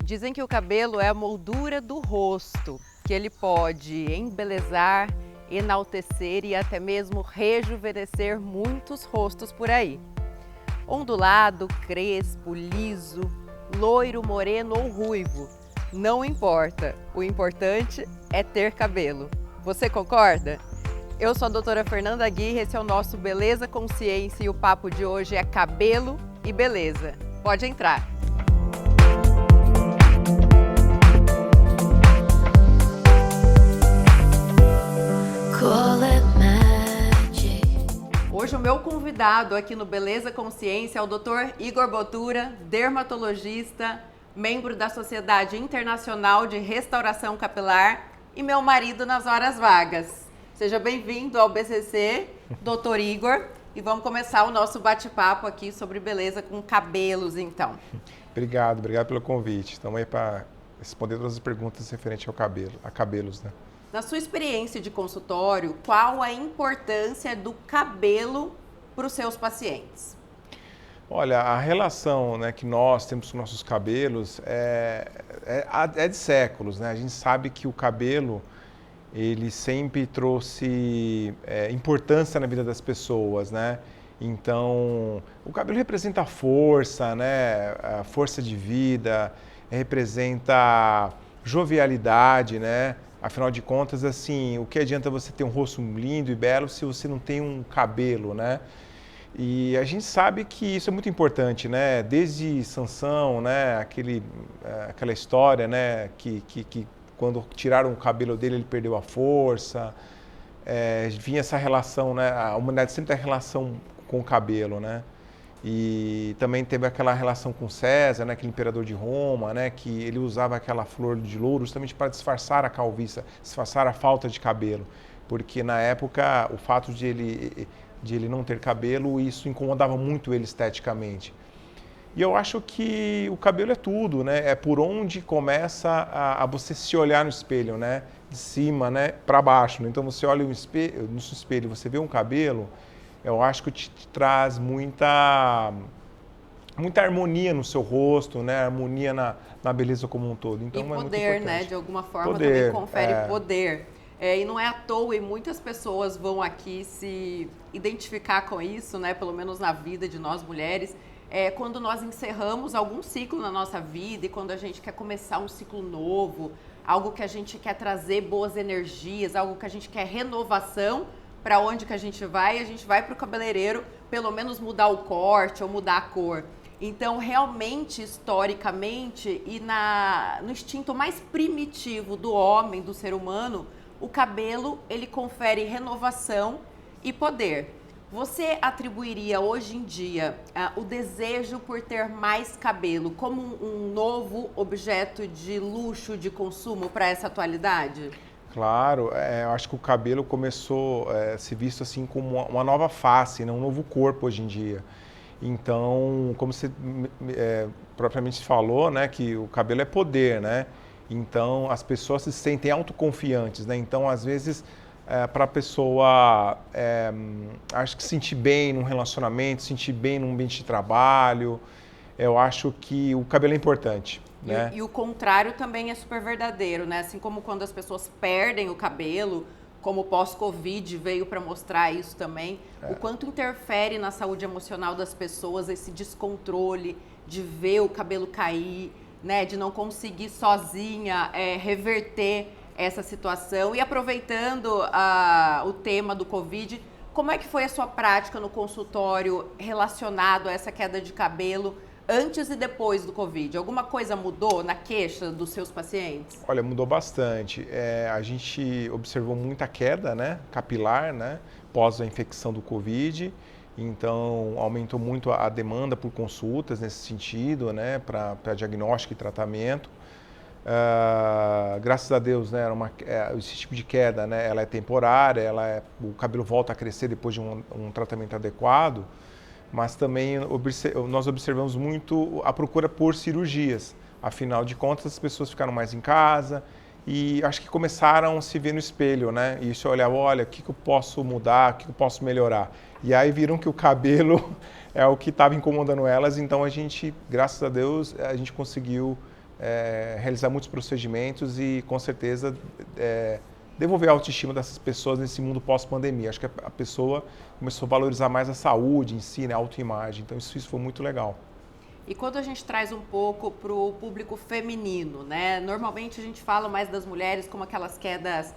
Dizem que o cabelo é a moldura do rosto, que ele pode embelezar, enaltecer e até mesmo rejuvenescer muitos rostos por aí. Ondulado, crespo, liso, loiro, moreno ou ruivo, não importa. O importante é ter cabelo. Você concorda? Eu sou a doutora Fernanda Aguirre, esse é o nosso Beleza Consciência e o papo de hoje é cabelo e beleza. Pode entrar! Hoje o meu convidado aqui no Beleza Consciência é o Dr. Igor Botura, dermatologista, membro da Sociedade Internacional de Restauração Capilar e meu marido nas horas vagas. Seja bem-vindo ao BCC, Dr. Igor, e vamos começar o nosso bate-papo aqui sobre beleza com cabelos, então. Obrigado pelo convite. Estamos aí para responder todas as perguntas referentes ao cabelo, a cabelos, né? Na sua experiência de consultório, qual a importância do cabelo para os seus pacientes? Olha, a relação, né, que nós temos com nossos cabelos é de séculos, né? A gente sabe que o cabelo, ele sempre trouxe importância na vida das pessoas, né? Então, o cabelo representa a força, né? A força de vida, representa jovialidade, né? Afinal de contas, assim, o que adianta você ter um rosto lindo e belo se você não tem um cabelo, né? E a gente sabe que isso é muito importante, né? Desde Sansão, né? Aquela história, né? Que quando tiraram o cabelo dele, ele perdeu a força. Vinha essa relação, né? A humanidade sempre tem relação com o cabelo, né? E também teve aquela relação com César, né, aquele imperador de Roma, né, que ele usava aquela flor de louro justamente para disfarçar a calvície, disfarçar a falta de cabelo, porque na época o fato de ele não ter cabelo, isso incomodava muito ele esteticamente. E eu acho que o cabelo é tudo, né? É por onde começa a você se olhar no espelho, né? De cima, né, para baixo. Então você olha no espelho e você vê um cabelo, eu acho que te traz muita harmonia no seu rosto, né? Harmonia na beleza como um todo. Então, e poder, né? De alguma forma poder, também confere poder. E não é à toa, e muitas pessoas vão aqui se identificar com isso, né? Pelo menos na vida de nós mulheres. Quando nós encerramos algum ciclo na nossa vida e quando a gente quer começar um ciclo novo, algo que a gente quer trazer boas energias, algo que a gente quer renovação, para onde que a gente vai para o cabeleireiro, pelo menos mudar o corte ou mudar a cor. Então, realmente, historicamente e no instinto mais primitivo do homem, do ser humano, o cabelo, ele confere renovação e poder. Você atribuiria hoje em dia o desejo por ter mais cabelo como um novo objeto de luxo, de consumo para essa atualidade? Claro, eu acho que o cabelo começou a ser visto assim como uma nova face, né? Um novo corpo hoje em dia. Então, como você propriamente falou, né, que o cabelo é poder, né? Então, as pessoas se sentem autoconfiantes, né? Então, às vezes, para a pessoa, acho que se sentir bem num relacionamento, se sentir bem num ambiente de trabalho, eu acho que o cabelo é importante. Né? E o contrário também é super verdadeiro, né? Assim como quando as pessoas perdem o cabelo, como o pós-Covid veio para mostrar isso também, o quanto interfere na saúde emocional das pessoas esse descontrole de ver o cabelo cair, né? De não conseguir sozinha reverter essa situação. E aproveitando o tema do Covid, como é que foi a sua prática no consultório relacionado a essa queda de cabelo antes e depois do Covid? Alguma coisa mudou na queixa dos seus pacientes? Olha, mudou bastante. A gente observou muita queda, né, capilar, né, pós a infecção do Covid. Então, aumentou muito a demanda por consultas nesse sentido, né, para diagnóstico e tratamento. Graças a Deus, né, esse tipo de queda, né, ela é temporária, o cabelo volta a crescer depois de um tratamento adequado. Mas também nós observamos muito a procura por cirurgias. Afinal de contas, as pessoas ficaram mais em casa e acho que começaram a se ver no espelho, né? E se olhava, olha, o que eu posso mudar, o que eu posso melhorar? E aí viram que o cabelo é o que estava incomodando elas, então a gente, graças a Deus, a gente conseguiu realizar muitos procedimentos e, com certeza, devolver a autoestima dessas pessoas nesse mundo pós-pandemia. Acho que a pessoa começou a valorizar mais a saúde em si, né, a autoimagem. Então, isso foi muito legal. E quando a gente traz um pouco para o público feminino, né? Normalmente a gente fala mais das mulheres como aquelas quedas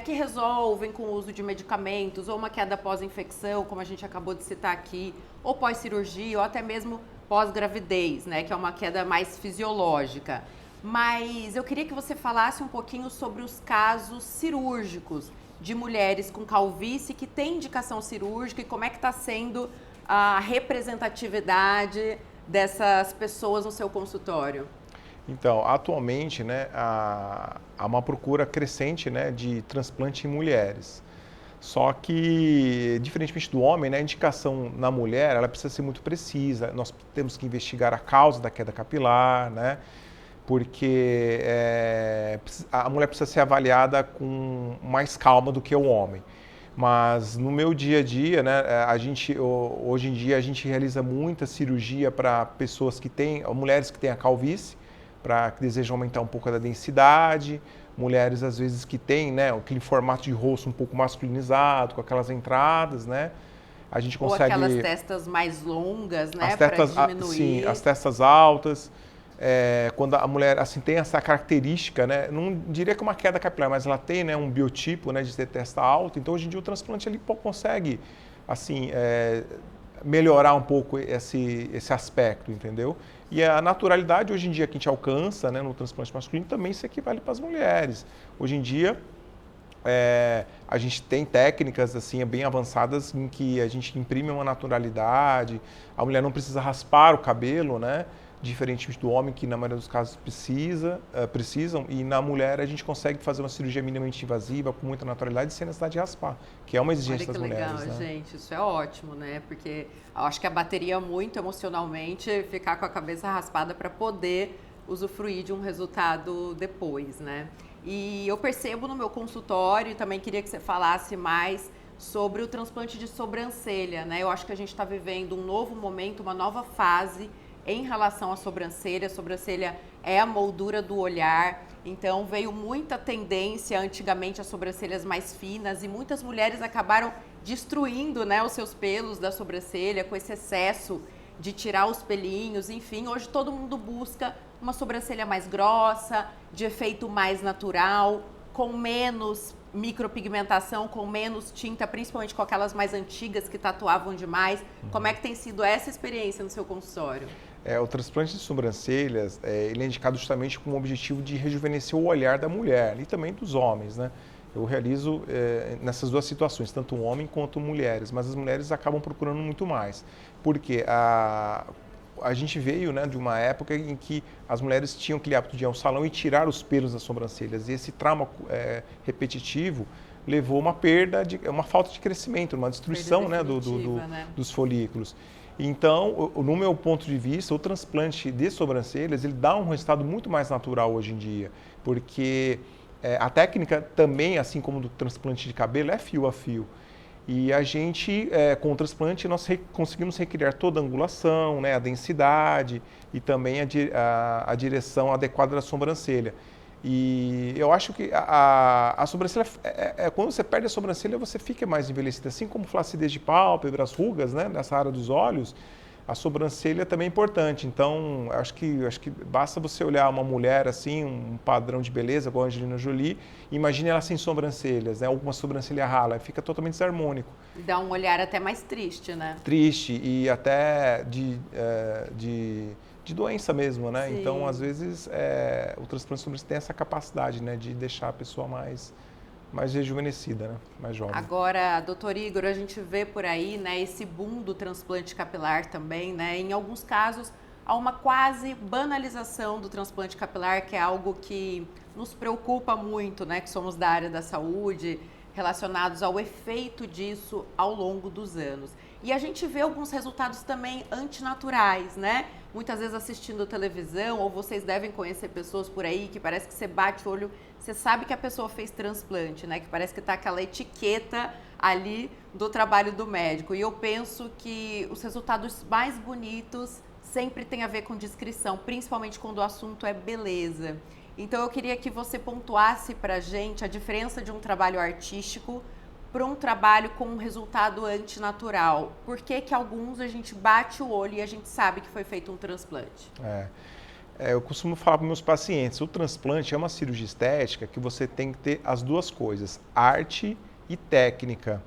que resolvem com o uso de medicamentos, ou uma queda pós-infecção, como a gente acabou de citar aqui, ou pós-cirurgia, ou até mesmo pós-gravidez, né? Que é uma queda mais fisiológica. Mas eu queria que você falasse um pouquinho sobre os casos cirúrgicos de mulheres com calvície que têm indicação cirúrgica e como é que está sendo a representatividade dessas pessoas no seu consultório. Então, atualmente, né, há uma procura crescente, né, de transplante em mulheres. Só que, diferentemente do homem, né, a indicação na mulher ela precisa ser muito precisa. Nós temos que investigar a causa da queda capilar, né, porque a mulher precisa ser avaliada com mais calma do que o homem. Mas no meu dia a dia, né, hoje em dia a gente realiza muita cirurgia para pessoas mulheres que têm a calvície, que desejam aumentar um pouco da densidade, mulheres às vezes que têm, né, aquele formato de rosto um pouco masculinizado, com aquelas entradas, né? A gente consegue... Ou aquelas testas mais longas, né, para diminuir. Sim, as testas altas. Quando a mulher assim tem essa característica, né, não diria que é uma queda capilar, mas ela tem, né, um biotipo, né, de ter testa alta. Então hoje em dia o transplante ele consegue assim melhorar um pouco esse aspecto, entendeu? E a naturalidade hoje em dia que a gente alcança, né, no transplante masculino também se equivale para as mulheres. Hoje em dia a gente tem técnicas assim bem avançadas em que a gente imprime uma naturalidade, a mulher não precisa raspar o cabelo, né? Diferentemente do homem, que na maioria dos casos precisam, e na mulher a gente consegue fazer uma cirurgia minimamente invasiva, com muita naturalidade, sem necessidade de raspar, que é uma exigência das mulheres. Olha que legal, né? gente, isso é ótimo, né? Porque eu acho que a bateria muito emocionalmente ficar com a cabeça raspada para poder usufruir de um resultado depois, né? E eu percebo no meu consultório, e também queria que você falasse mais sobre o transplante de sobrancelha, né? Eu acho que a gente está vivendo um novo momento, uma nova fase em relação à sobrancelha. A sobrancelha é a moldura do olhar, então veio muita tendência antigamente às sobrancelhas mais finas e muitas mulheres acabaram destruindo, né, os seus pelos da sobrancelha com esse excesso de tirar os pelinhos. Enfim, hoje todo mundo busca uma sobrancelha mais grossa, de efeito mais natural, com menos micropigmentação, com menos tinta, principalmente com aquelas mais antigas que tatuavam demais. Como é que tem sido essa experiência no seu consultório? O transplante de sobrancelhas, ele é indicado justamente com o objetivo de rejuvenescer o olhar da mulher e também dos homens, né? Eu realizo nessas duas situações, tanto um homem quanto mulheres, mas as mulheres acabam procurando muito mais, porque a gente veio, né, de uma época em que as mulheres tinham aquele hábito de ir ao salão e tirar os pelos das sobrancelhas, e esse trauma repetitivo levou a uma perda, uma falta de crescimento, uma destruição, né, dos folículos. Então, no meu ponto de vista, o transplante de sobrancelhas ele dá um resultado muito mais natural hoje em dia, porque a técnica também, assim como do transplante de cabelo, é fio a fio. E a gente, com o transplante, nós conseguimos recriar toda a angulação, né, a densidade e também a direção adequada da sobrancelha. E eu acho que a sobrancelha, quando você perde a sobrancelha, você fica mais envelhecida. Assim como flacidez de pálpebras, rugas, né, nessa área dos olhos, a sobrancelha também é importante. Então, acho que basta você olhar uma mulher assim, um padrão de beleza, igual a Angelina Jolie, e imagine ela sem sobrancelhas, né, ou com uma sobrancelha rala, fica totalmente desarmônico. Dá um olhar até mais triste, né? Triste e até de doença mesmo, né? Sim. Então, às vezes, o transplante de sobrancelha tem essa capacidade, né, de deixar a pessoa mais rejuvenescida, né? Mais jovem. Agora, doutor Igor, a gente vê por aí, né, esse boom do transplante capilar também, né? Em alguns casos, há uma quase banalização do transplante capilar, que é algo que nos preocupa muito, né? Que somos da área da saúde, relacionados ao efeito disso ao longo dos anos. E a gente vê alguns resultados também antinaturais, né? Muitas vezes assistindo televisão, ou vocês devem conhecer pessoas por aí que parece que você bate o olho, você sabe que a pessoa fez transplante, né? Que parece que tá aquela etiqueta ali do trabalho do médico. E eu penso que os resultados mais bonitos sempre tem a ver com descrição, principalmente quando o assunto é beleza. Então eu queria que você pontuasse pra gente a diferença de um trabalho artístico para um trabalho com um resultado antinatural. Por que que alguns a gente bate o olho e a gente sabe que foi feito um transplante? Eu costumo falar para meus pacientes, o transplante é uma cirurgia estética que você tem que ter as duas coisas, arte e técnica.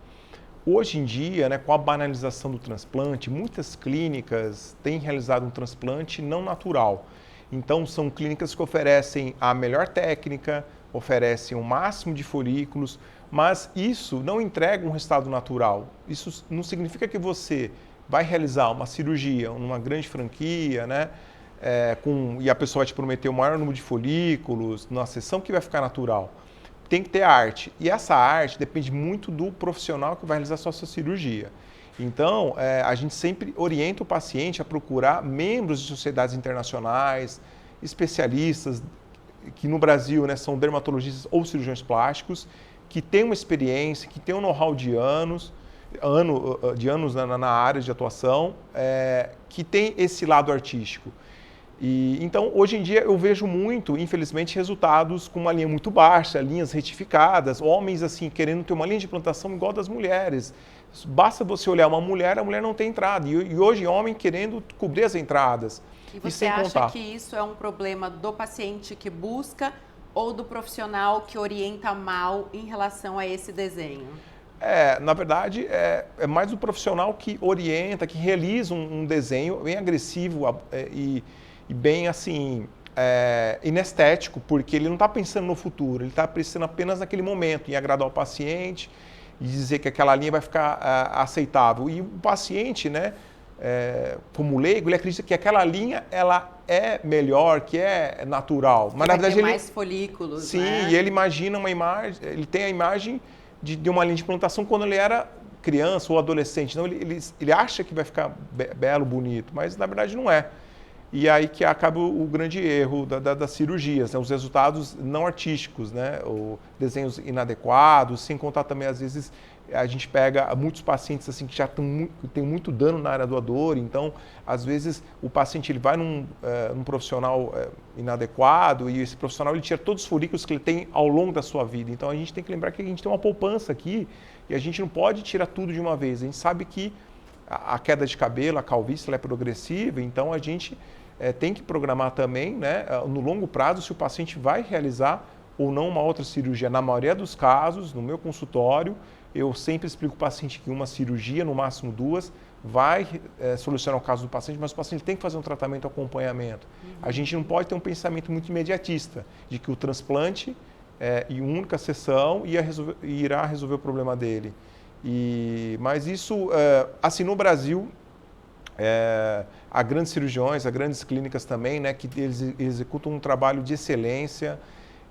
Hoje em dia, né, com a banalização do transplante, muitas clínicas têm realizado um transplante não natural. Então, são clínicas que oferecem a melhor técnica, oferecem o máximo de folículos, mas isso não entrega um resultado natural. Isso não significa que você vai realizar uma cirurgia numa grande franquia, né? E a pessoa vai te prometer o maior número de folículos, numa sessão que vai ficar natural. Tem que ter arte. E essa arte depende muito do profissional que vai realizar a sua cirurgia. Então, a gente sempre orienta o paciente a procurar membros de sociedades internacionais, especialistas, que no Brasil, né, são dermatologistas ou cirurgiões plásticos, que têm uma experiência, que têm um know-how de anos na área de atuação, que tem esse lado artístico. Então, hoje em dia, eu vejo muito, infelizmente, resultados com uma linha muito baixa, linhas retificadas, homens assim querendo ter uma linha de implantação igual das mulheres. Basta você olhar uma mulher, a mulher não tem entrada. E hoje, homem querendo cobrir as entradas. E você acha que isso é um problema do paciente que busca ou do profissional que orienta mal em relação a esse desenho? Na verdade, é mais o profissional que orienta, que realiza um desenho bem agressivo e bem assim, inestético, porque ele não está pensando no futuro, ele está pensando apenas naquele momento, em agradar o paciente e dizer que aquela linha vai ficar aceitável. E o paciente, né, como leigo, ele acredita que aquela linha ela é melhor, que é natural. Mas na verdade ele mais folículos, sim, né? E ele imagina uma imagem, ele tem a imagem de uma linha de implantação quando ele era criança ou adolescente. Então ele acha que vai ficar belo, bonito, mas na verdade não é. E aí que acaba o grande erro das cirurgias, né? Os resultados não artísticos, né? Desenhos inadequados, sem contar também, às vezes, a gente pega muitos pacientes assim, que já tem muito dano na área do doador, então, às vezes, o paciente ele vai num profissional inadequado e esse profissional ele tira todos os folículos que ele tem ao longo da sua vida. Então, a gente tem que lembrar que a gente tem uma poupança aqui e a gente não pode tirar tudo de uma vez. A gente sabe que a queda de cabelo, a calvície, ela é progressiva, então a gente tem que programar também, né, no longo prazo, se o paciente vai realizar ou não uma outra cirurgia. Na maioria dos casos, no meu consultório, eu sempre explico para o paciente que uma cirurgia, no máximo 2, vai solucionar o caso do paciente, mas o paciente tem que fazer um tratamento, acompanhamento. A gente não pode ter um pensamento muito imediatista, de que o transplante em única sessão irá resolver o problema dele. Mas isso, assim, no Brasil, há grandes cirurgiões, há grandes clínicas também, né, que eles executam um trabalho de excelência.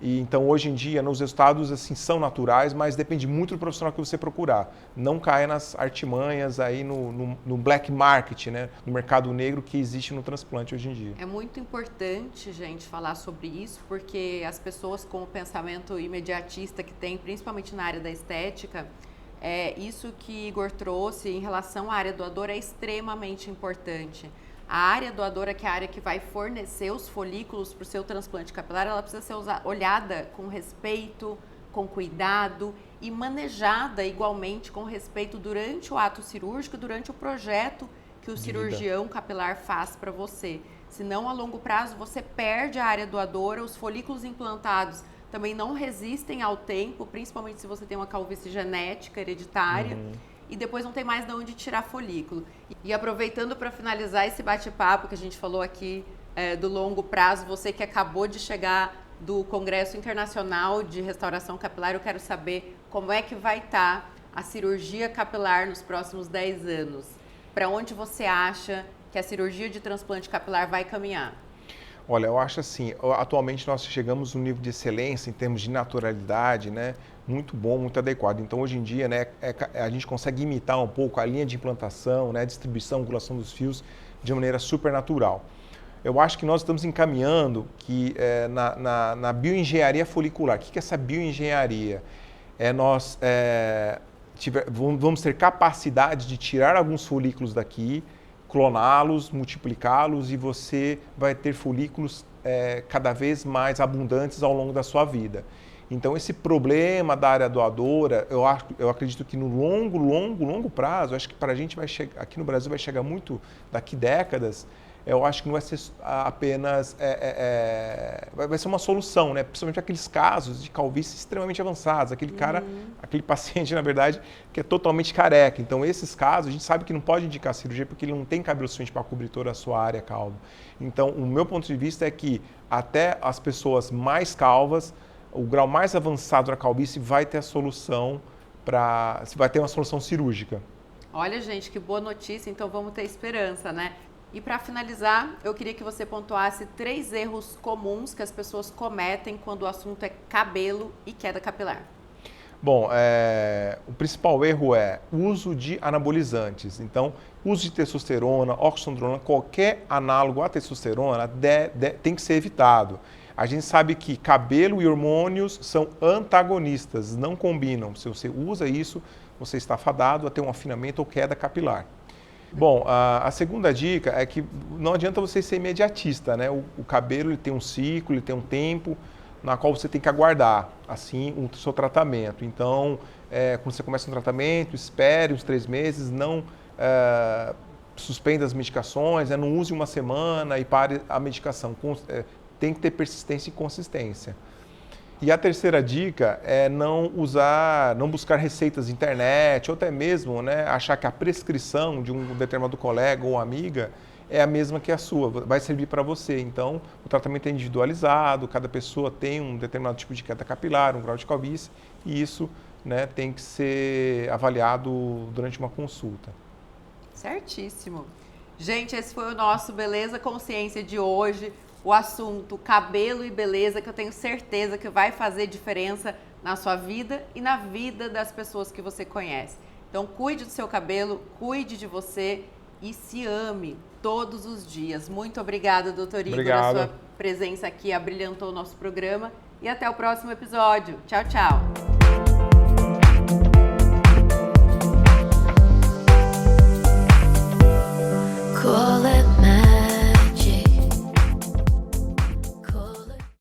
E então, hoje em dia, os resultados assim, são naturais, mas depende muito do profissional que você procurar. Não caia nas artimanhas, aí no black market, né, no mercado negro que existe no transplante hoje em dia. É muito importante, gente, falar sobre isso, porque as pessoas com o pensamento imediatista que tem, principalmente na área da estética, isso que Igor trouxe em relação à área doadora é extremamente importante. A área doadora, que é a área que vai fornecer os folículos para o seu transplante capilar, ela precisa ser olhada com respeito, com cuidado e manejada igualmente com respeito durante o ato cirúrgico, durante o projeto que o cirurgião capilar faz para você. Senão, a longo prazo, você perde a área doadora, os folículos implantados também não resistem ao tempo, principalmente se você tem uma calvície genética, hereditária, e depois não tem mais de onde tirar folículo. E aproveitando para finalizar esse bate-papo que a gente falou aqui do longo prazo, você que acabou de chegar do Congresso Internacional de Restauração Capilar, eu quero saber como é que vai estar a cirurgia capilar nos próximos 10 anos. Para onde você acha que a cirurgia de transplante capilar vai caminhar? Olha, eu acho assim, atualmente nós chegamos a um nível de excelência em termos de naturalidade, né, muito bom, muito adequado. Então, hoje em dia, né, a gente consegue imitar um pouco a linha de implantação, né, distribuição, angulação dos fios de maneira super natural. Eu acho que nós estamos encaminhando que na bioengenharia folicular. O que é essa bioengenharia? Nós vamos ter capacidade de tirar alguns folículos daqui, cloná-los, multiplicá-los e você vai ter folículos cada vez mais abundantes ao longo da sua vida. Então, esse problema da área doadora, eu acredito que no longo prazo, acho que para a gente vai chegar, aqui no Brasil vai chegar muito daqui décadas, eu acho que não vai ser apenas, vai ser uma solução, né? Principalmente aqueles casos de calvície extremamente avançados, aquele cara, aquele paciente, na verdade, que é totalmente careca. Então, esses casos, a gente sabe que não pode indicar cirurgia porque ele não tem cabelo suficiente para cobrir toda a sua área calva. Então, o meu ponto de vista é que até as pessoas mais calvas, o grau mais avançado da calvície vai ter a solução vai ter uma solução cirúrgica. Olha, gente, que boa notícia, então vamos ter esperança, né? E para finalizar, eu queria que você pontuasse 3 erros comuns que as pessoas cometem quando o assunto é cabelo e queda capilar. Bom, o principal erro é o uso de anabolizantes. Então, uso de testosterona, oxandrolona, qualquer análogo à testosterona tem que ser evitado. A gente sabe que cabelo e hormônios são antagonistas, não combinam. Se você usa isso, você está fadado a ter um afinamento ou queda capilar. Bom, a segunda dica é que não adianta você ser imediatista, né? O cabelo ele tem um ciclo, ele tem um tempo na qual você tem que aguardar, assim, o seu tratamento. Então, quando você começa um tratamento, espere uns 3 meses, não suspenda as medicações, não use uma semana e pare a medicação. Tem que ter persistência e consistência. E a terceira dica é não buscar receitas na internet, ou até mesmo, né, achar que a prescrição de um determinado colega ou amiga é a mesma que a sua, vai servir para você. Então, o tratamento é individualizado, cada pessoa tem um determinado tipo de queda capilar, um grau de calvície, e isso, né, tem que ser avaliado durante uma consulta. Certíssimo. Gente, esse foi o nosso Beleza Consciência de hoje. O assunto cabelo e beleza, que eu tenho certeza que vai fazer diferença na sua vida e na vida das pessoas que você conhece. Então, cuide do seu cabelo, cuide de você e se ame todos os dias. Muito obrigada, doutor Igor. A sua presença aqui abrilhantou o nosso programa. E até o próximo episódio. Tchau, tchau.